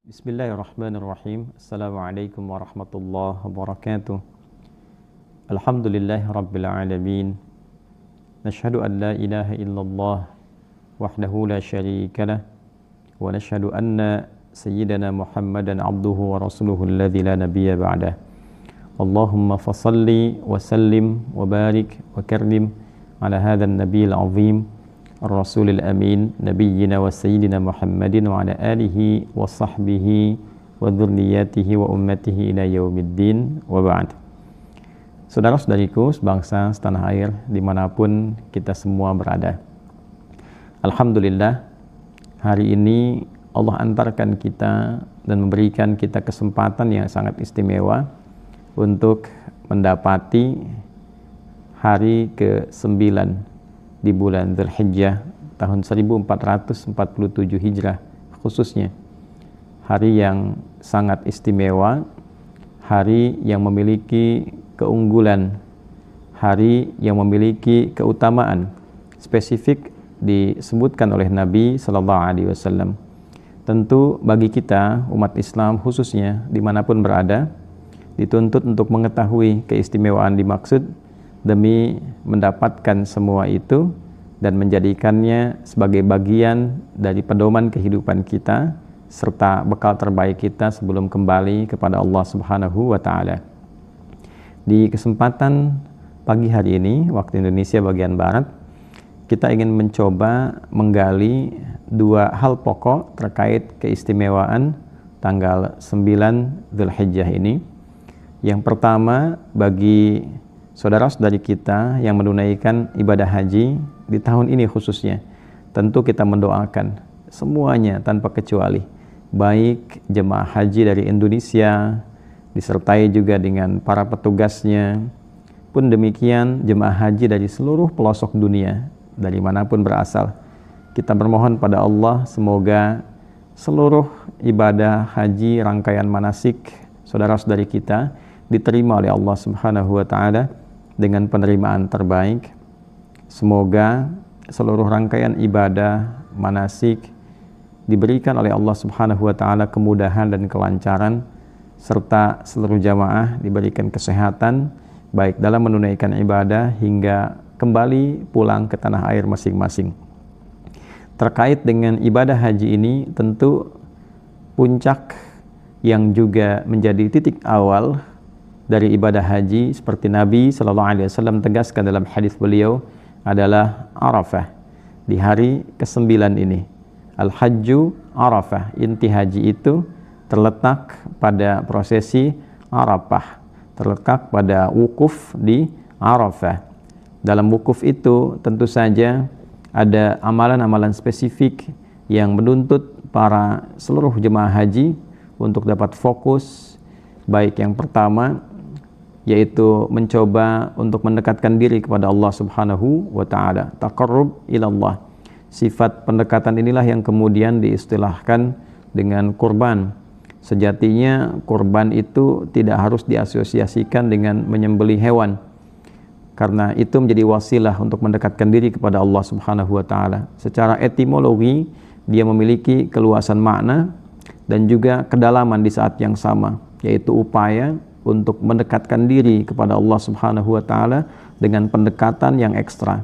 Bismillahirrahmanirrahim. Assalamualaikum warahmatullahi wabarakatuh. Alhamdulillahi rabbil alamin. Nashhadu an la ilaha illallah wahdahu la syarika lah wa nashhadu anna sayyidana Muhammadan abduhu wa rasuluhu alladzi la nabiyya ba'dah. Allahumma fasalli wa sallim wa barik wa karrim ala hadzal nabiyil azim Ar-Rasulil Amin Nabiyyina wa Sayyidina Muhammadin wa ala alihi wa sahbihi wa dhurriyyatihi wa ummatihi ila yaumiddin wa ba'd. Saudara-saudariku sebangsa setanah air dimanapun kita semua berada, Alhamdulillah hari ini Allah antarkan kita dan memberikan kita kesempatan yang sangat istimewa untuk mendapati hari ke-9 di bulan Dzulhijjah tahun 1447 Hijrah, khususnya hari yang sangat istimewa, hari yang memiliki keunggulan, hari yang memiliki keutamaan spesifik disebutkan oleh Nabi Sallallahu Alaihi Wasallam. Tentu bagi kita umat Islam khususnya dimanapun berada dituntut untuk mengetahui keistimewaan dimaksud demi mendapatkan semua itu dan menjadikannya sebagai bagian dari pedoman kehidupan kita serta bekal terbaik kita sebelum kembali kepada Allah Subhanahu wa taala. Di kesempatan pagi hari ini waktu Indonesia bagian barat, kita ingin mencoba menggali dua hal pokok terkait keistimewaan tanggal 9 Dzulhijjah ini. Yang pertama, bagi saudara-saudari kita yang menunaikan ibadah haji di tahun ini khususnya, tentu kita mendoakan semuanya tanpa kecuali, baik jemaah haji dari Indonesia disertai juga dengan para petugasnya, pun demikian jemaah haji dari seluruh pelosok dunia dari manapun berasal. Kita bermohon pada Allah semoga seluruh ibadah haji rangkaian manasik saudara-saudari kita diterima oleh Allah Subhanahu wa taala dengan penerimaan terbaik. Semoga seluruh rangkaian ibadah manasik diberikan oleh Allah Subhanahu wa taala kemudahan dan kelancaran, serta seluruh jamaah diberikan kesehatan baik dalam menunaikan ibadah hingga kembali pulang ke tanah air masing-masing. Terkait dengan ibadah haji ini, tentu puncak yang juga menjadi titik awal dari ibadah haji seperti Nabi Sallallahu Alaihi Wasallam tegaskan dalam hadis beliau adalah Arafah di hari ke-9 ini. Al-Hajju Arafah, inti haji itu terletak pada prosesi Arafah, terletak pada wukuf di Arafah. Dalam wukuf itu tentu saja ada amalan-amalan spesifik yang menuntut para seluruh jemaah haji untuk dapat fokus, baik yang pertama yaitu mencoba untuk mendekatkan diri kepada Allah Subhanahu wa taala, taqarrub ilallah. Sifat pendekatan inilah yang kemudian diistilahkan dengan kurban. Sejatinya kurban itu tidak harus diasosiasikan dengan menyembelih hewan, karena itu menjadi wasilah untuk mendekatkan diri kepada Allah Subhanahu wa taala. Secara etimologi dia memiliki keluasan makna dan juga kedalaman di saat yang sama, yaitu upaya untuk mendekatkan diri kepada Allah Subhanahu wa taala dengan pendekatan yang ekstra,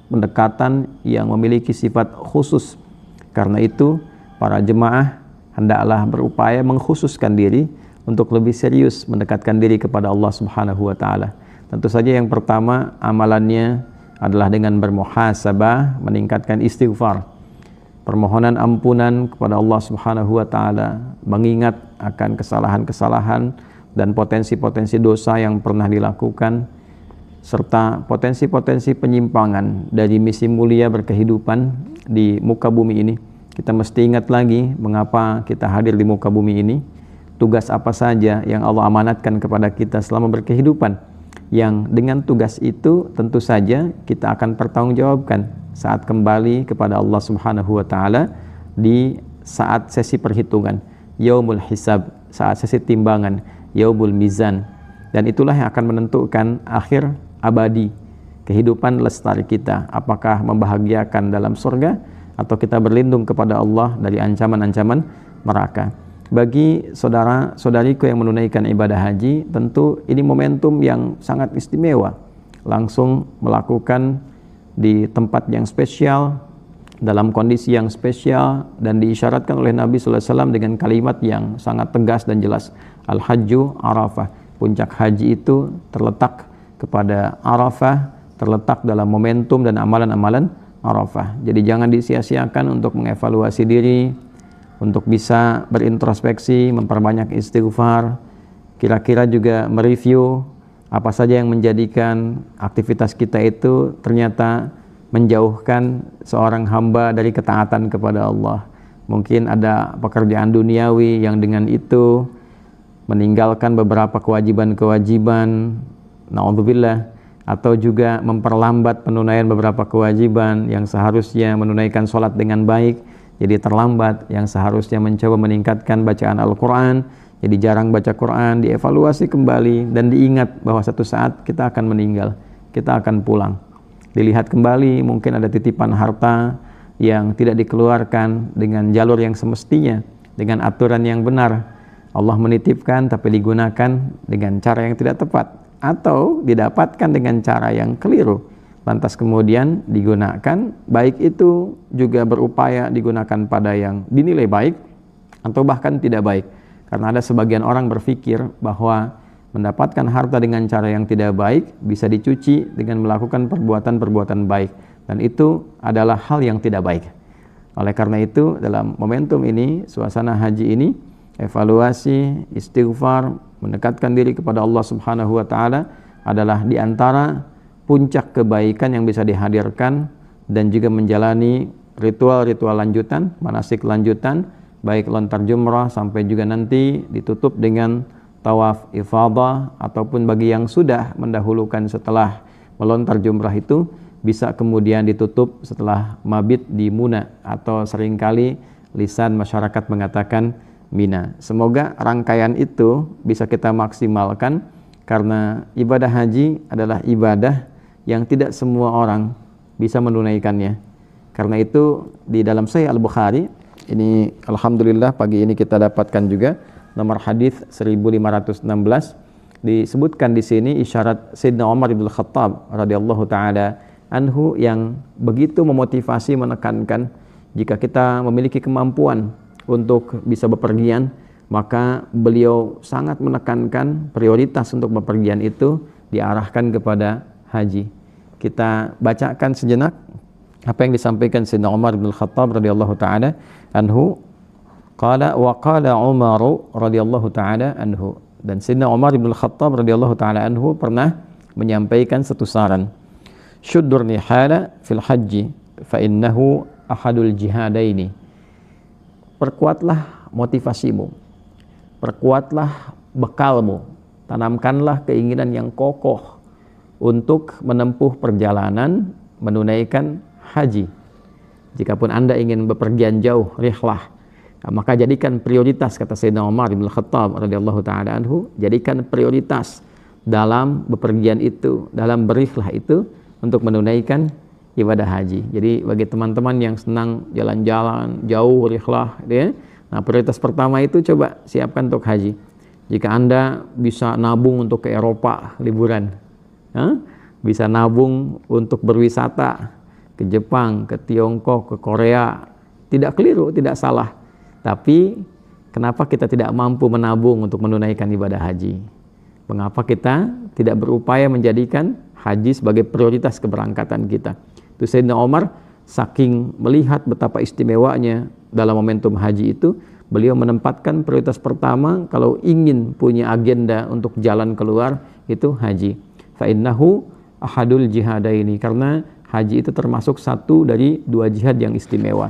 pendekatan yang memiliki sifat khusus. Karena itu para jemaah hendaklah berupaya mengkhususkan diri untuk lebih serius mendekatkan diri kepada Allah Subhanahu wa taala. Tentu saja yang pertama amalannya adalah dengan bermuhasabah, meningkatkan istighfar, permohonan ampunan kepada Allah Subhanahu wa taala, mengingat akan kesalahan-kesalahan dan potensi-potensi dosa yang pernah dilakukan, serta potensi-potensi penyimpangan dari misi mulia berkehidupan di muka bumi ini. Kita mesti ingat lagi mengapa kita hadir di muka bumi ini, tugas apa saja yang Allah amanatkan kepada kita selama berkehidupan, yang dengan tugas itu tentu saja kita akan pertanggungjawabkan saat kembali kepada Allah Subhanahu wa taala di saat sesi perhitungan, yaumul hisab, saat sesi timbangan, yaumul mizan. Dan itulah yang akan menentukan akhir abadi kehidupan lestari kita, apakah membahagiakan dalam surga atau kita berlindung kepada Allah dari ancaman-ancaman neraka. bagi saudara-saudariku yang menunaikan ibadah haji, tentu ini momentum yang sangat istimewa. Langsung melakukan di tempat yang spesial, dalam kondisi yang spesial, dan diisyaratkan oleh Nabi SAW dengan kalimat yang sangat tegas dan jelas. Al-Hajju Arafah. Puncak haji itu terletak kepada Arafah, terletak dalam momentum dan amalan-amalan Arafah. Jadi jangan disia-siakan untuk mengevaluasi diri, untuk bisa berintrospeksi, memperbanyak istighfar, kira-kira juga mereview apa saja yang menjadikan aktivitas kita itu ternyata menjauhkan seorang hamba dari ketaatan kepada Allah. Mungkin ada pekerjaan duniawi yang dengan itu meninggalkan beberapa kewajiban-kewajiban, naudzubillah, atau juga memperlambat penunaian beberapa kewajiban yang seharusnya menunaikan sholat dengan baik, jadi terlambat, yang seharusnya mencoba meningkatkan bacaan Al-Quran, jadi jarang baca Quran, dievaluasi kembali dan diingat bahwa satu saat kita akan meninggal, kita akan pulang. Dilihat kembali, mungkin ada titipan harta yang tidak dikeluarkan dengan jalur yang semestinya, dengan aturan yang benar. Allah menitipkan tapi digunakan dengan cara yang tidak tepat, atau didapatkan dengan cara yang keliru. Lantas kemudian digunakan, baik itu juga berupaya digunakan pada yang dinilai baik atau bahkan tidak baik. Karena ada sebagian orang berpikir bahwa mendapatkan harta dengan cara yang tidak baik bisa dicuci dengan melakukan perbuatan-perbuatan baik, dan itu adalah hal yang tidak baik. Oleh karena itu, dalam momentum ini, suasana haji ini, evaluasi, istighfar, mendekatkan diri kepada Allah Subhanahu wa taala adalah di antara puncak kebaikan yang bisa dihadirkan, dan juga menjalani ritual-ritual lanjutan, manasik lanjutan, baik lontar jumrah sampai juga nanti ditutup dengan tawaf ifadah, ataupun bagi yang sudah mendahulukan setelah melontar jumrah itu bisa kemudian ditutup setelah mabit di Muna, atau seringkali lisan masyarakat mengatakan Mina. Semoga rangkaian itu bisa kita maksimalkan, karena ibadah haji adalah ibadah yang tidak semua orang bisa menunaikannya. Karena itu di dalam Sahih Al-Bukhari ini, alhamdulillah pagi ini kita dapatkan juga nomor hadis 1516, disebutkan di sini isyarat Sayyidina Umar bin Khattab radhiyallahu taala anhu yang begitu memotivasi, menekankan jika kita memiliki kemampuan untuk bisa bepergian, maka beliau sangat menekankan prioritas untuk bepergian itu diarahkan kepada haji. Kita bacakan sejenak apa yang disampaikan Sayyidina Umar bin Khattab radhiyallahu taala anhu. Qala wa qala Umar radhiyallahu taala anhu, dan Sayyidina Umar bin Khattab radhiyallahu taala anhu pernah menyampaikan satu saran. Syuddur nihala fil haji fa innahu ahadul jihadaini. Perkuatlah motivasimu, perkuatlah bekalmu, tanamkanlah keinginan yang kokoh untuk menempuh perjalanan menunaikan haji. Jikapun Anda ingin bepergian jauh, rihlah, maka jadikan prioritas, kata Sayyidina Umar bin Khattab radhiyallahu taala anhu, jadikan prioritas dalam bepergian itu, dalam berihlah itu untuk menunaikan ibadah haji. Jadi bagi teman-teman yang senang jalan-jalan jauh, rihlah, ya, nah prioritas pertama itu coba siapkan untuk haji. Jika Anda bisa nabung untuk ke Eropa liburan, bisa nabung untuk berwisata ke Jepang, ke Tiongkok, ke Korea, tidak keliru, tidak salah. Tapi kenapa kita tidak mampu menabung untuk menunaikan ibadah haji? Mengapa kita tidak berupaya menjadikan haji sebagai prioritas keberangkatan kita? Itu Sayyidina Umar saking melihat betapa istimewanya dalam momentum haji itu, beliau menempatkan prioritas pertama kalau ingin punya agenda untuk jalan keluar itu haji. Fa innahu ahadul jihadaini, karena haji itu termasuk satu dari dua jihad yang istimewa.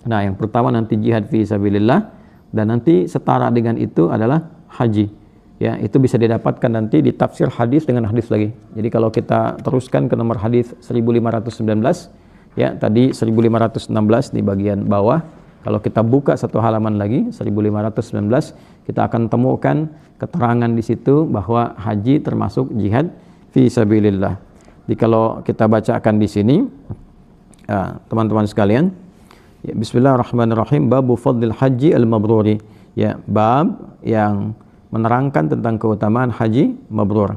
Nah, yang pertama nanti jihad fi sabilillah, dan nanti setara dengan itu adalah haji. Ya, itu bisa didapatkan nanti di tafsir hadis dengan hadis lagi. Jadi kalau kita teruskan ke nomor hadis 1519, ya tadi 1516 di bagian bawah. Kalau kita buka satu halaman lagi 1519, kita akan temukan keterangan di situ bahwa haji termasuk jihad fi sabilillah. Jadi kalau kita bacakan di sini, teman-teman sekalian, ya, Bismillahirrahmanirrahim. Babu fadlil haji al-mabruri. Ya, bab yang menerangkan tentang keutamaan haji mabrur.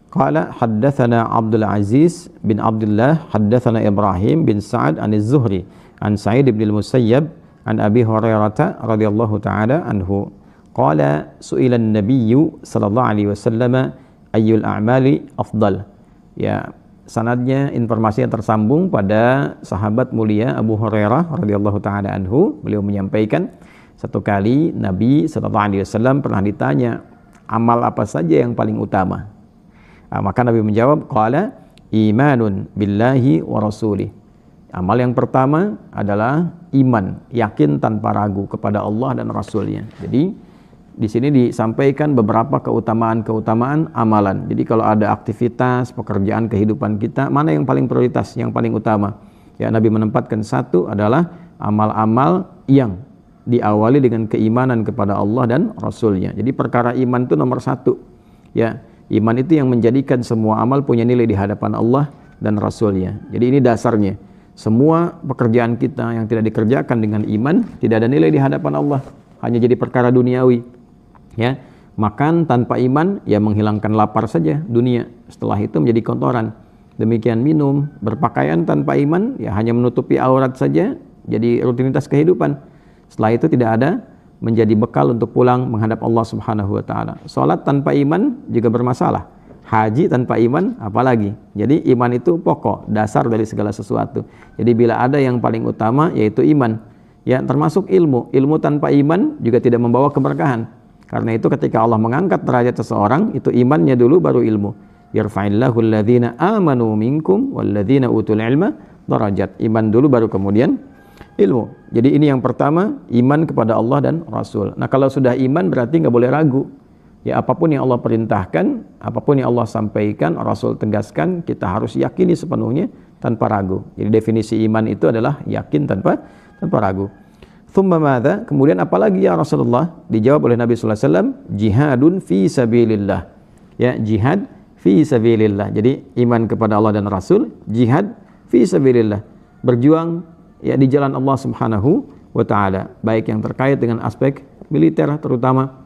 Qala haddatsana Abdul Aziz bin Abdullah haddatsana Ibrahim bin Sa'ad an Az-Zuhri an Sa'id bin al-Musayyab an Abi Hurairah radhiyallahu taala anhu qala su'ila an-nabiy sallallahu alaihi wasallam ayyul a'mali afdal. Ya, sanadnya informasinya tersambung pada sahabat mulia Abu Hurairah radhiyallahu taala anhu. Beliau menyampaikan satu kali Nabi sallallahu alaihi wasallam pernah ditanya amal apa saja yang paling utama. Maka Nabi menjawab, qala imanun billahi wa rasulih. Amal yang pertama adalah iman, yakin tanpa ragu kepada Allah dan Rasulnya. Jadi di sini disampaikan beberapa keutamaan-keutamaan amalan. Jadi kalau ada aktivitas, pekerjaan, kehidupan kita, mana yang paling prioritas, yang paling utama? Ya, Nabi menempatkan satu adalah amal-amal yang diawali dengan keimanan kepada Allah dan Rasulnya. Jadi perkara iman itu nomor satu. Ya, iman itu yang menjadikan semua amal punya nilai di hadapan Allah dan Rasulnya. Jadi ini dasarnya. Semua pekerjaan kita yang tidak dikerjakan dengan iman tidak ada nilai di hadapan Allah, hanya jadi perkara duniawi. Ya, makan tanpa iman ya menghilangkan lapar saja dunia. Setelah itu menjadi kotoran. Demikian minum, berpakaian tanpa iman ya hanya menutupi aurat saja, jadi rutinitas kehidupan. Setelah itu tidak ada menjadi bekal untuk pulang menghadap Allah Subhanahu wa taala. Salat tanpa iman juga bermasalah. Haji tanpa iman apalagi. Jadi iman itu pokok, dasar dari segala sesuatu. Jadi bila ada yang paling utama yaitu iman. Ya, termasuk ilmu. Ilmu tanpa iman juga tidak membawa keberkahan. Karena itu ketika Allah mengangkat derajat seseorang, itu imannya dulu baru ilmu. Yarfa'illahu alladhina amanu minkum walladzina utul ilma darajat. Iman dulu baru kemudian ilmu. Jadi ini yang pertama, iman kepada Allah dan Rasul. Nah, kalau sudah iman berarti nggak boleh ragu. Ya, apapun yang Allah perintahkan, apapun yang Allah sampaikan, Rasul tegaskan, kita harus yakini sepenuhnya tanpa ragu. Jadi definisi iman itu adalah yakin tanpa ragu. Thumma madza? Kemudian apalagi ya Rasulullah? Dijawab oleh Nabi sallallahu alaihi wasallam, jihadun fi sabilillah. Ya, jihad fi sabilillah. Jadi iman kepada Allah dan Rasul, jihad fi sabilillah. Berjuang ya di jalan Allah Subhanahu wa taala, baik yang terkait dengan aspek militer terutama.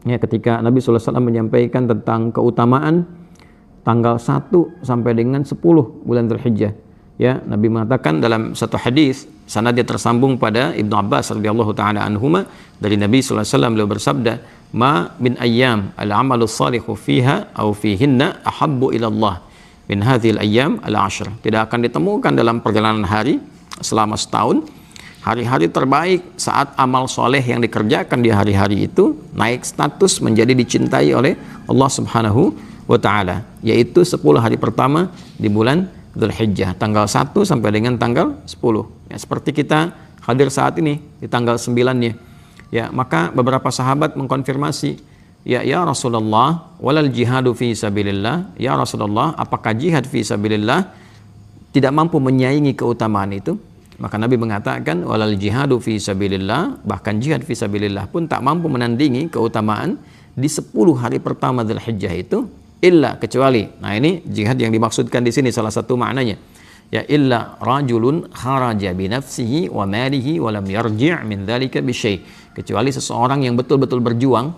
Ya, ketika Nabi sallallahu alaihi wasallam menyampaikan tentang keutamaan tanggal 1 sampai dengan 10 bulan Dzulhijjah. Ya, Nabi mengatakan dalam satu hadis, sanadnya tersambung pada Ibnu Abbas radhiyallahu taala anhuma, dari Nabi sallallahu alaihi wasallam beliau bersabda, "Ma min ayyam al-'amalu shalihu fiha aw fihinna ahabbu ila Allah min hadhil ayyam al-'ashr." Tidak akan ditemukan dalam perjalanan hari selama setahun hari-hari terbaik saat amal soleh yang dikerjakan di hari-hari itu naik status menjadi dicintai oleh Allah Subhanahu wa taala, yaitu 10 hari pertama di bulan Dzulhijjah, tanggal 1 sampai dengan tanggal 10. Ya, seperti kita hadir saat ini di tanggal 9-nya. Ya, maka beberapa sahabat mengkonfirmasi, ya Rasulullah, walal jihadu fi sabilillah. Ya Rasulullah, apakah jihad fi sabilillah tidak mampu menyaingi keutamaan itu? Maka Nabi mengatakan, walal jihadu fi sabilillah, bahkan jihad fi sabilillah pun tak mampu menandingi keutamaan di 10 hari pertama Dzulhijjah itu, illa, kecuali. Nah, ini jihad yang dimaksudkan di sini salah satu maknanya. Ya, illa rajulun kharaja bi nafsihi wa malihi wa lam yarji' min dzalika bi syai'. Kecuali seseorang yang betul-betul berjuang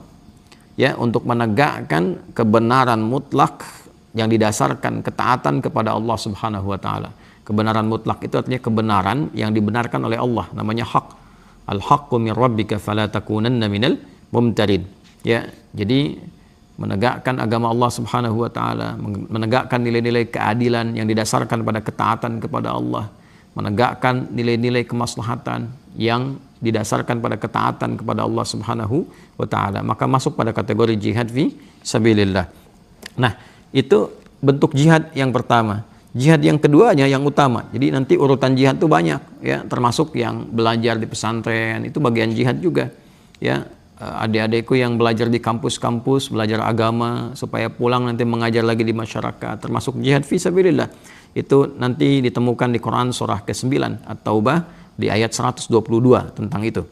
ya untuk menegakkan kebenaran mutlak yang didasarkan ketaatan kepada Allah Subhanahu wa taala. Kebenaran mutlak itu artinya kebenaran yang dibenarkan oleh Allah, namanya hak. Al-haqqu min rabbika fala takunanna minal mumtarin. Ya, jadi menegakkan agama Allah Subhanahu wa taala, menegakkan nilai-nilai keadilan yang didasarkan pada ketaatan kepada Allah, menegakkan nilai-nilai kemaslahatan yang didasarkan pada ketaatan kepada Allah Subhanahu wa taala, maka masuk pada kategori jihad fi sabilillah. Nah, itu bentuk jihad yang pertama. Jihad yang keduanya yang utama. Jadi nanti urutan jihad itu banyak ya, termasuk yang belajar di pesantren itu bagian jihad juga. Ya, adik-adikku yang belajar di kampus-kampus, belajar agama supaya pulang nanti mengajar lagi di masyarakat, termasuk jihad fi sabilillah. Itu nanti ditemukan di Quran surah ke-9 At-Taubah di ayat 122 tentang itu.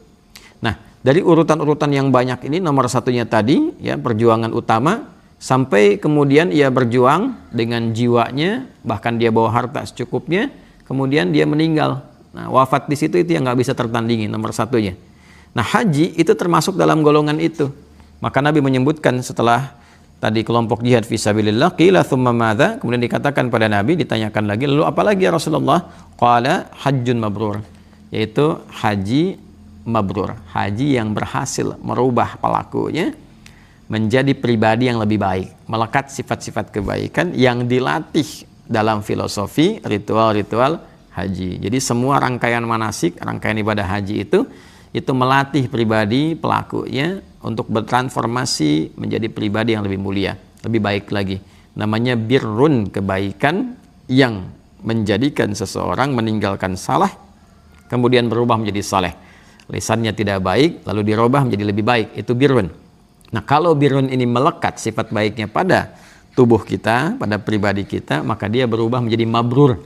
Nah, dari urutan-urutan yang banyak ini, nomor satunya tadi ya perjuangan utama, sampai kemudian ia berjuang dengan jiwanya, bahkan dia bawa harta secukupnya, kemudian dia meninggal. Nah, wafat di situ itu yang nggak bisa tertandingi, nomor satunya. Nah, haji itu termasuk dalam golongan itu. Maka Nabi menyebutkan setelah tadi kelompok jihad fisabilillah, qila thumma madza, kemudian dikatakan pada Nabi, ditanyakan lagi, lalu apalagi ya Rasulullah? Qala hajjun mabrur, yaitu haji mabrur, haji yang berhasil merubah pelakunya menjadi pribadi yang lebih baik, melekat sifat-sifat kebaikan yang dilatih dalam filosofi ritual-ritual haji. Jadi semua rangkaian manasik, rangkaian ibadah haji itu melatih pribadi pelakunya untuk bertransformasi menjadi pribadi yang lebih mulia, lebih baik lagi. Namanya birrun, kebaikan yang menjadikan seseorang meninggalkan salah kemudian berubah menjadi saleh. Lisannya tidak baik lalu dirubah menjadi lebih baik, itu birrun. Nah, kalau birrun ini melekat sifat baiknya pada tubuh kita, pada pribadi kita, maka dia berubah menjadi mabrur.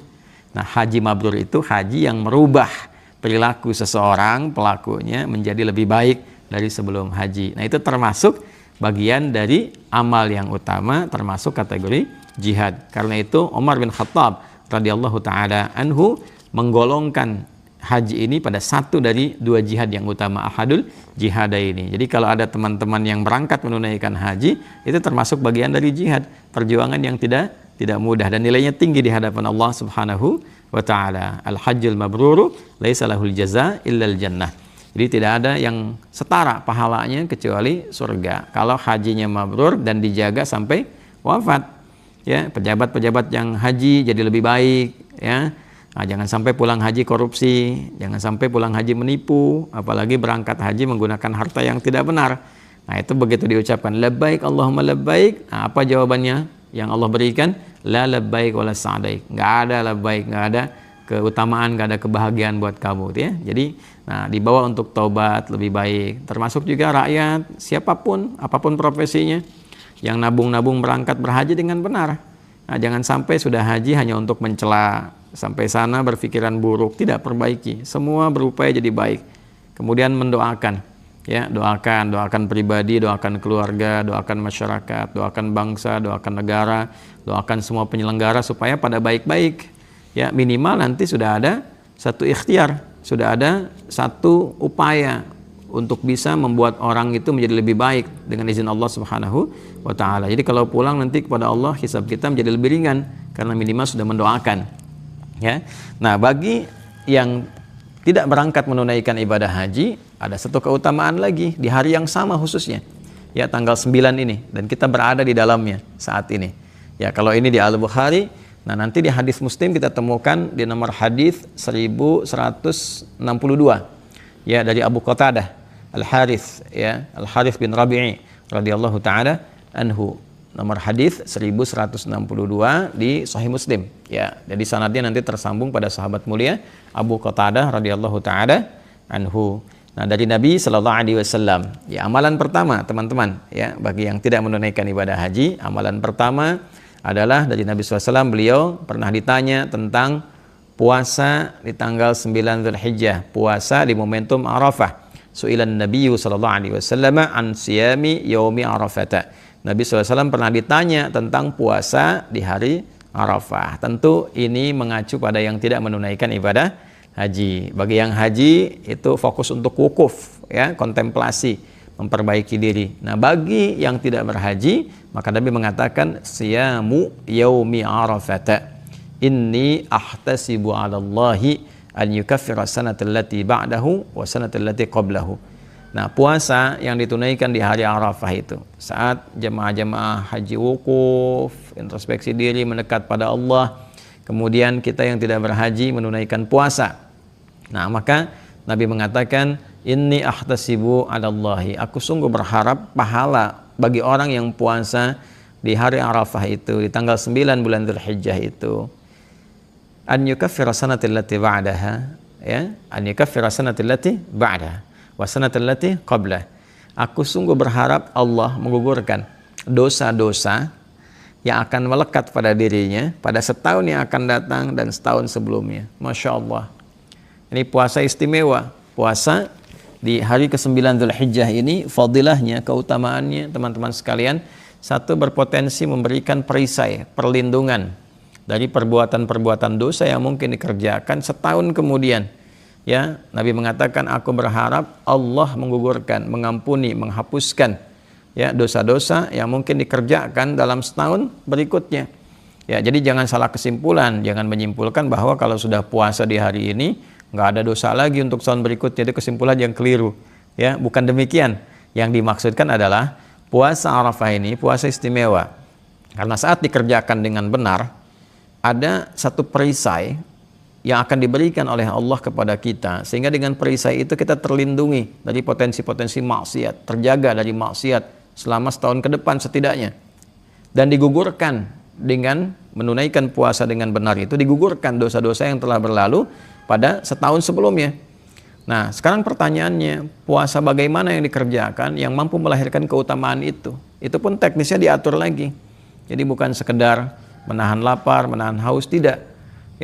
Nah, haji mabrur itu haji yang merubah perilaku seseorang, pelakunya menjadi lebih baik dari sebelum haji. Nah, itu termasuk bagian dari amal yang utama, termasuk kategori jihad. Karena itu Umar bin Khattab radhiyallahu taala anhu menggolongkan haji ini pada satu dari dua jihad yang utama, ahadul jihada ini. Jadi kalau ada teman-teman yang berangkat menunaikan haji, itu termasuk bagian dari jihad, perjuangan yang tidak mudah dan nilainya tinggi di hadapan Allah Subhanahu wa taala. Al-hajjul mabruru laisa lahul jaza illal jannah. Jadi tidak ada yang setara pahalanya kecuali surga. Kalau hajinya mabrur dan dijaga sampai wafat. Ya, pejabat-pejabat yang haji jadi lebih baik, ya. Nah, jangan sampai pulang haji korupsi, jangan sampai pulang haji menipu, apalagi berangkat haji menggunakan harta yang tidak benar. Nah, itu begitu diucapkan labbaik Allahumma labbaik, nah, apa jawabannya yang Allah berikan? La labbaik wala sa'daik. Enggak ada labbaik, enggak ada keutamaan, enggak ada kebahagiaan buat kamu, ya. Jadi, nah, dibawa untuk taubat lebih baik. Termasuk juga rakyat, siapapun, apapun profesinya, yang nabung-nabung berangkat berhaji dengan benar. Nah, jangan sampai sudah haji hanya untuk mencela, sampai sana berpikiran buruk, tidak perbaiki, semua berupaya jadi baik, kemudian mendoakan, ya, doakan pribadi, doakan keluarga, doakan masyarakat, doakan bangsa, doakan negara, doakan semua penyelenggara supaya pada baik-baik, ya. Minimal nanti sudah ada satu ikhtiar, sudah ada satu upaya untuk bisa membuat orang itu menjadi lebih baik dengan izin Allah Subhanahu wa taala. Jadi kalau pulang nanti kepada Allah, hisab kita menjadi lebih ringan karena minimal sudah mendoakan. Ya. Nah, bagi yang tidak berangkat menunaikan ibadah haji, ada satu keutamaan lagi di hari yang sama khususnya. Ya, tanggal 9 ini, dan kita berada di dalamnya saat ini. Ya, kalau ini di Al-Bukhari, nah nanti di hadis Muslim kita temukan di nomor hadis 1162. Ya, dari Abu Qatadah Al-Harits, ya, Al-Harits bin Rabi'i radhiyallahu taala anhu. Nomor hadis 1162 di Sahih Muslim, ya. Jadi sanadnya nanti tersambung pada sahabat mulia Abu Qatadah radhiyallahu taala anhu. Nah, dari Nabi sallallahu alaihi wasallam, ya, amalan pertama teman-teman, ya, bagi yang tidak menunaikan ibadah haji, amalan pertama adalah dari Nabi SAW. Beliau pernah ditanya tentang puasa di tanggal 9 Dzulhijjah, puasa di momentum Arafah. Su'ilan Nabi sallallahu alaihi wasallam an siyami yaumi Arafah. Nabi SAW pernah ditanya tentang puasa di hari Arafah. Tentu ini mengacu pada yang tidak menunaikan ibadah haji. Bagi yang haji itu fokus untuk wukuf, ya, kontemplasi, memperbaiki diri. Nah, bagi yang tidak berhaji, maka Nabi mengatakan siyamu yaumi Arafah. Inni ahtasibu 'ala Allahi an yukaffira sanatal lati ba'dahu wa sanatal lati qablahu. Nah, puasa yang ditunaikan di hari Arafah itu, saat jemaah-jemaah haji wukuf, introspeksi diri, mendekat pada Allah, kemudian kita yang tidak berhaji menunaikan puasa. Nah, maka Nabi mengatakan, inni ahtasibu 'ala Allahi, aku sungguh berharap pahala bagi orang yang puasa di hari Arafah itu, di tanggal 9 bulan Dzulhijjah itu, an yukaffira sanatal lati ba'daha, ya, an yukaffira sanatal lati ba'daha wa sanatal lati qablah. Aku sungguh berharap Allah menggugurkan dosa-dosa yang akan melekat pada dirinya pada setahun yang akan datang dan setahun sebelumnya. Masya Allah. Ini puasa istimewa. Puasa di hari ke-9 Dzulhijjah ini, fadilahnya, keutamaannya, teman-teman sekalian, satu, berpotensi memberikan perisai, perlindungan dari perbuatan-perbuatan dosa yang mungkin dikerjakan setahun kemudian. Ya, Nabi mengatakan, aku berharap Allah menggugurkan, mengampuni, menghapuskan ya dosa-dosa yang mungkin dikerjakan dalam setahun berikutnya. Ya, jadi jangan salah kesimpulan, jangan menyimpulkan bahwa kalau sudah puasa di hari ini nggak ada dosa lagi untuk tahun berikutnya. Itu kesimpulan yang keliru. Ya, bukan demikian. Yang dimaksudkan adalah puasa Arafah ini puasa istimewa. Karena saat dikerjakan dengan benar, ada satu perisai yang akan diberikan oleh Allah kepada kita, sehingga dengan perisai itu kita terlindungi dari potensi-potensi maksiat, terjaga dari maksiat selama setahun ke depan setidaknya. Dan digugurkan dengan menunaikan puasa dengan benar itu, digugurkan dosa-dosa yang telah berlalu pada setahun sebelumnya. Nah, sekarang pertanyaannya, puasa bagaimana yang dikerjakan yang mampu melahirkan keutamaan itu? Itu pun teknisnya diatur lagi. Jadi bukan sekedar menahan lapar, menahan haus, tidak.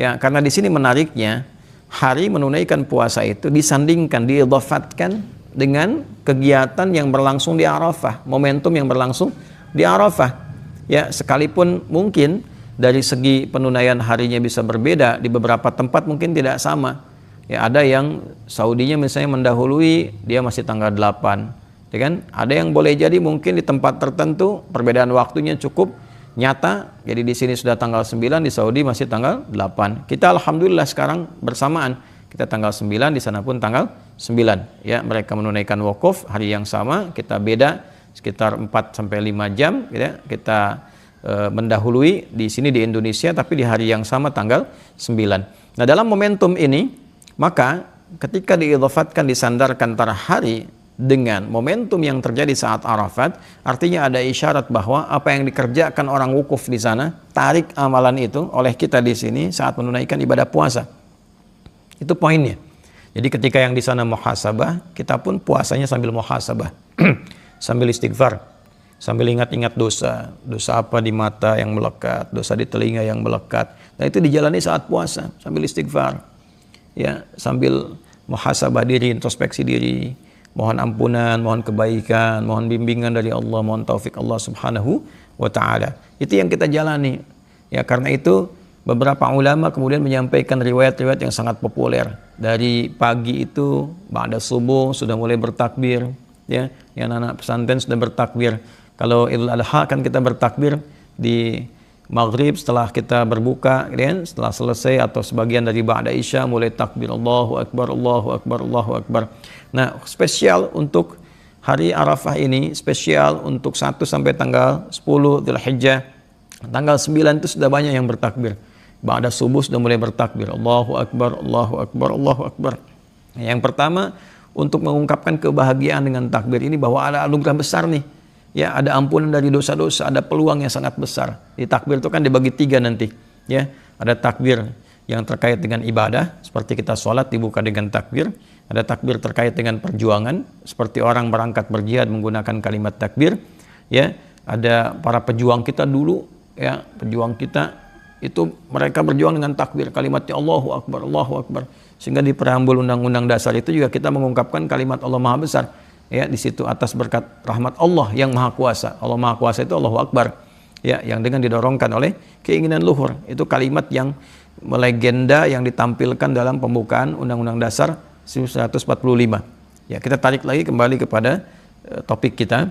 Ya, karena di sini menariknya, hari menunaikan puasa itu disandingkan, diidhafatkan dengan kegiatan yang berlangsung di Arafah, momentum yang berlangsung di Arafah. Ya, sekalipun mungkin dari segi penunaian harinya bisa berbeda, di beberapa tempat mungkin tidak sama. Ya, ada yang Saudinya misalnya mendahului, dia masih tanggal 8. Ya kan? Ada yang boleh jadi mungkin di tempat tertentu perbedaan waktunya cukup nyata, jadi di sini sudah tanggal 9, di Saudi masih tanggal 8. Kita alhamdulillah sekarang bersamaan, kita tanggal 9, di sana pun tanggal 9. Ya, mereka menunaikan wukuf hari yang sama, kita beda sekitar 4 sampai 5 jam, ya. Kita mendahului di sini di Indonesia, tapi di hari yang sama tanggal 9. Nah, dalam momentum ini, maka ketika diidhafatkan, disandarkan antara hari dengan momentum yang terjadi saat Arafat, artinya ada isyarat bahwa apa yang dikerjakan orang wukuf di sana, tarik amalan itu oleh kita di sini saat menunaikan ibadah puasa. Itu poinnya. Jadi ketika yang di sana muhasabah, kita pun puasanya sambil muhasabah, sambil istighfar, sambil ingat-ingat dosa, dosa apa di mata yang melekat, dosa di telinga yang melekat. Nah, itu dijalani saat puasa, sambil istighfar, ya, sambil muhasabah diri, introspeksi diri. Mohon ampunan, mohon kebaikan, mohon bimbingan dari Allah, mohon taufik Allah Subhanahu wa taala. Itu yang kita jalani. Ya, karena itu beberapa ulama kemudian menyampaikan riwayat-riwayat yang sangat populer. Dari pagi itu ba'da subuh sudah mulai bertakbir, ya. Yang anak pesantren sudah bertakbir. Kalau Idul Adha kan kita bertakbir di maghrib setelah kita berbuka, kan? Setelah selesai atau sebagian dari ba'da isya mulai takbir Allahu Akbar, Allahu Akbar, Allahu Akbar. Nah, spesial untuk hari Arafah ini, spesial untuk 1 sampai tanggal 10 Dzulhijjah. Tanggal 9 itu sudah banyak yang bertakbir. Ba'da subuh sudah mulai bertakbir Allahu Akbar, Allahu Akbar, Allahu Akbar. Yang pertama, untuk mengungkapkan kebahagiaan dengan takbir ini bahwa ada anugerah besar nih. Ya, ada ampunan dari dosa-dosa, ada peluang yang sangat besar. Di takbir itu kan dibagi 3 nanti, ya. Ada takbir yang terkait dengan ibadah, seperti kita sholat dibuka dengan takbir. Ada takbir terkait dengan perjuangan, seperti orang berangkat berjihad menggunakan kalimat takbir. Ya, ada para pejuang kita dulu, ya, pejuang kita itu mereka berjuang dengan takbir, kalimatnya Allahu Akbar, Allahu Akbar. Sehingga di preambul Undang-Undang Dasar itu juga kita mengungkapkan kalimat Allah Maha Besar. Ya, di situ atas berkat rahmat Allah yang Maha Kuasa. Allah Maha Kuasa itu Allahu Akbar. Ya, yang dengan didorongkan oleh keinginan luhur. Itu kalimat yang melegenda yang ditampilkan dalam pembukaan Undang-Undang Dasar 1945. Ya, kita tarik lagi kembali kepada topik kita.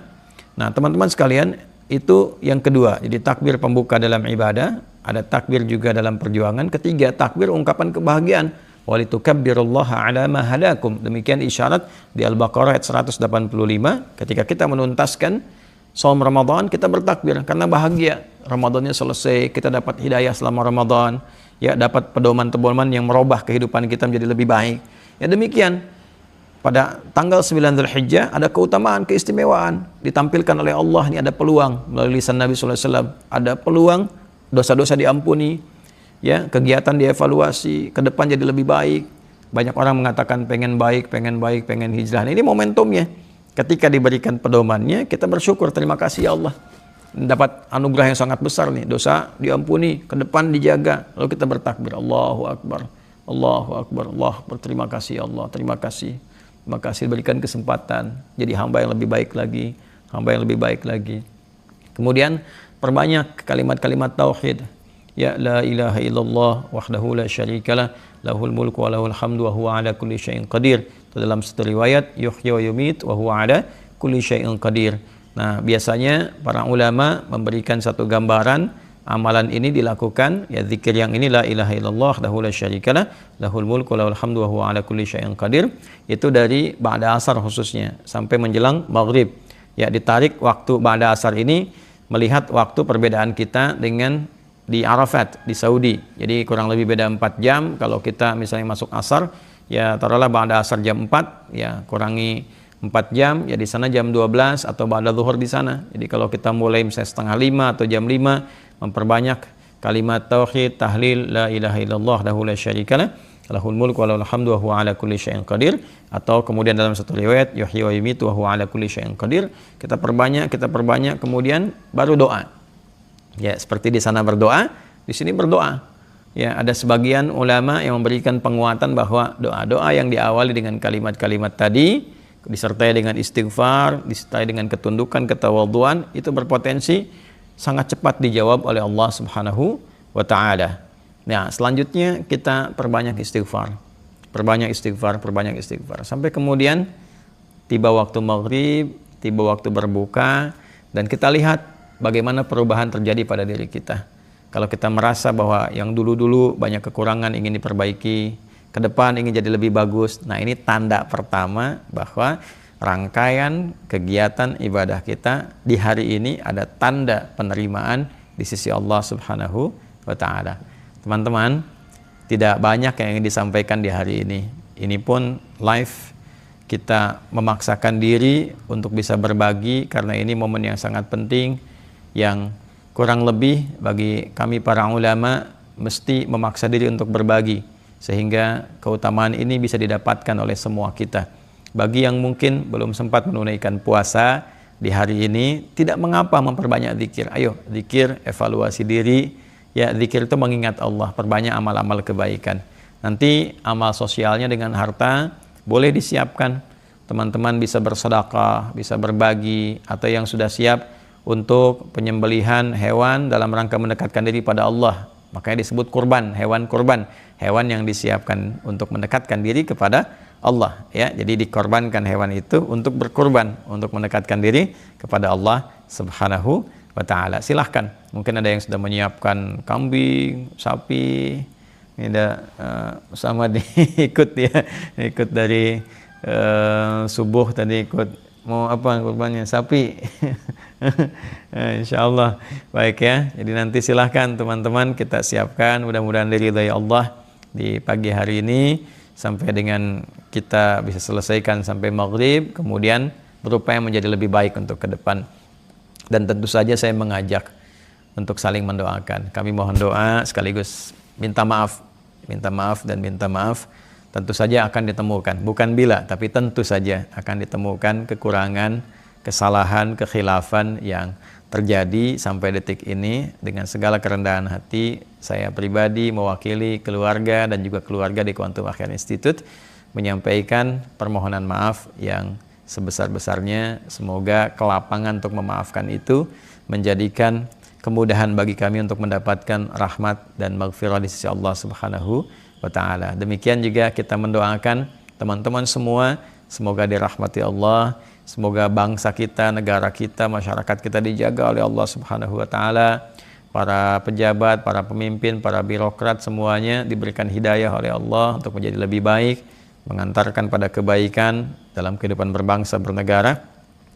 Nah, teman-teman sekalian, itu yang kedua. Jadi takbir pembuka dalam ibadah, ada takbir juga dalam perjuangan. Ketiga, takbir ungkapan kebahagiaan. Walitukabbirullaha ala ma hadakum. Demikian isyarat di Al-Baqarah ayat 185. Ketika kita menuntaskan saum Ramadan, kita bertakbir karena bahagia. Ramadannya selesai, kita dapat hidayah selama Ramadan. Ya, dapat pedoman-pedoman yang merubah kehidupan kita menjadi lebih baik. Ya, demikian pada tanggal 9 Dzulhijjah ada keutamaan, keistimewaan ditampilkan oleh Allah. Ini ada peluang melalui lisan Nabi SAW, ada peluang dosa-dosa diampuni, ya, kegiatan dievaluasi, ke depan jadi lebih baik. Banyak orang mengatakan pengen baik, pengen hijrah. Nah, ini momentumnya. Ketika diberikan pedomannya, kita bersyukur, terima kasih ya Allah. Dapat anugerah yang sangat besar nih, dosa diampuni, ke depan dijaga. Lalu kita bertakbir, Allahu Akbar, Allahu Akbar, Allahu Akbar. Terima kasih ya Allah, terima kasih. Terima kasih diberikan kesempatan jadi hamba yang lebih baik lagi, hamba yang lebih baik lagi. Kemudian perbanyak kalimat-kalimat tauhid. ya la ilaha illallah wahdahu la syarikalah lahul mulku wa lahul hamdu wa huwa ala kulli syai'in qadir. Dalam satu riwayat yuhyi wa yumit wa huwa ala kulli syai'in qadir. Nah, biasanya para ulama memberikan satu gambaran amalan ini dilakukan, ya zikir yang ini la ilaha illallah wahdahu la syarikalah lahul mulku wa lahul hamdu wa huwa ala kulli syai'in qadir, itu dari ba'da asar khususnya sampai menjelang maghrib. Ya, ditarik waktu ba'da asar ini melihat waktu perbedaan kita dengan di Arafat di Saudi. Jadi kurang lebih beda 4 jam. Kalau kita misalnya masuk asar, ya taruhlah ba'da asar jam 4, ya kurangi 4 jam, ya di sana jam 12 atau ba'da zuhur di sana. Jadi kalau kita mulai misalnya setengah 5 atau jam 5, memperbanyak kalimat tauhid, tahlil la ilaha illallah wahdahu la syarikalah lahul mulku wa lahul hamdu wa huwa ala kulli syai'in qadir, atau kemudian dalam satu riwayat yuhyi wa yumitu wa huwa ala kulli syai'in qadir. Kita perbanyak kemudian baru doa. Ya, seperti di sana berdoa, di sini berdoa. Ya, ada sebagian ulama yang memberikan penguatan bahwa doa-doa yang diawali dengan kalimat-kalimat tadi disertai dengan istighfar, disertai dengan ketundukan, ketawadhuan, itu berpotensi sangat cepat dijawab oleh Allah Subhanahu wa taala. Nah, selanjutnya kita perbanyak istighfar sampai kemudian tiba waktu maghrib, tiba waktu berbuka, dan kita lihat bagaimana perubahan terjadi pada diri kita. Kalau kita merasa bahwa yang dulu-dulu banyak kekurangan ingin diperbaiki, ke depan ingin jadi lebih bagus, nah ini tanda pertama bahwa rangkaian kegiatan ibadah kita di hari ini ada tanda penerimaan di sisi Allah Subhanahu wa taala. Teman-teman, tidak banyak yang ingin disampaikan di hari ini. Ini pun live, kita memaksakan diri untuk bisa berbagi karena ini momen yang sangat penting, yang kurang lebih bagi kami para ulama mesti memaksa diri untuk berbagi sehingga keutamaan ini bisa didapatkan oleh semua kita. Bagi yang mungkin belum sempat menunaikan puasa di hari ini, tidak mengapa memperbanyak zikir. Ayo, zikir, evaluasi diri. Ya, zikir itu mengingat Allah, perbanyak amal-amal kebaikan. Nanti amal sosialnya dengan harta boleh disiapkan. Teman-teman bisa bersedekah, bisa berbagi, atau yang sudah siap untuk penyembelihan hewan dalam rangka mendekatkan diri pada Allah. Makanya disebut kurban, hewan kurban, hewan yang disiapkan untuk mendekatkan diri kepada Allah, ya. Jadi dikorbankan hewan itu untuk berkurban, untuk mendekatkan diri kepada Allah Subhanahu wa taala. Silahkan, mungkin ada yang sudah menyiapkan kambing, sapi. Ini ada sama ikut ya, ikut dari subuh tadi ikut mau apa kurbannya, sapi. Insyaallah baik ya. Jadi nanti silahkan teman-teman kita siapkan, mudah-mudahan diridhai Allah di pagi hari ini sampai dengan kita bisa selesaikan sampai maghrib, kemudian berupaya menjadi lebih baik untuk ke depan. Dan tentu saja saya mengajak untuk saling mendoakan. Kami mohon doa sekaligus minta maaf dan minta maaf. Tentu saja akan ditemukan, bukan bila, tapi tentu saja akan ditemukan kekurangan, kesalahan, kekhilafan yang terjadi sampai detik ini. Dengan segala kerendahan hati, saya pribadi mewakili keluarga dan juga keluarga di Quantum Akhirat Institute menyampaikan permohonan maaf yang sebesar-besarnya. Semoga kelapangan untuk memaafkan itu menjadikan kemudahan bagi kami untuk mendapatkan rahmat dan maghfirah di sisi Allah Subhanahu wa ta'ala. Demikian juga kita mendoakan teman-teman semua, semoga dirahmati Allah, semoga bangsa kita, negara kita, masyarakat kita dijaga oleh Allah Subhanahu wa ta'ala. Para pejabat, para pemimpin, para birokrat semuanya diberikan hidayah oleh Allah untuk menjadi lebih baik, mengantarkan pada kebaikan dalam kehidupan berbangsa bernegara.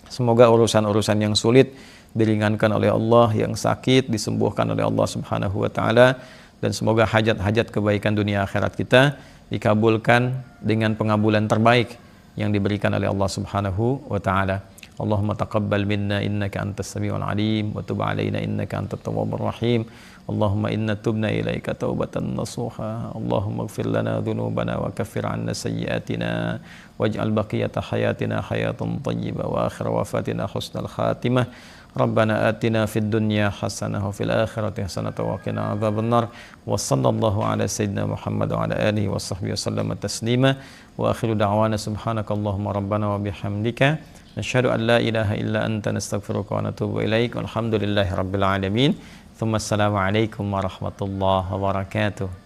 Semoga urusan-urusan yang sulit diringankan oleh Allah, yang sakit disembuhkan oleh Allah Subhanahu wa ta'ala, dan semoga hajat-hajat kebaikan dunia akhirat kita dikabulkan dengan pengabulan terbaik yang diberikan oleh Allah Subhanahu wa ta'ala. Allahumma taqabbal minna innaka antas samiul alim wa tub alaina innaka antat tawwabur rahim. Allahumma inna tubna ilaika taubatan nasuha. Allahumma ighfir lana dhunubana wa kaffir 'anna sayyi'atina waj'al baqiyata hayatina hayatan thayyibah wa akhir wafatina husnal khatimah. Rabbana atina fid dunya hasanah wa fil akhirati hasanah wa qina adzabannar. Wa sallallahu ala sayyidina Muhammad wa ala alihi wa sahbihi wasallam taslima. Wa akhiru da'wana subhanakallahumma rabbana wa bihamdika nashhadu an la ilaha illa anta nastaghfiruka wa natubu ilaik. Walhamdulillahi rabbil alamin. Assalamualaikum warahmatullahi wabarakatuh.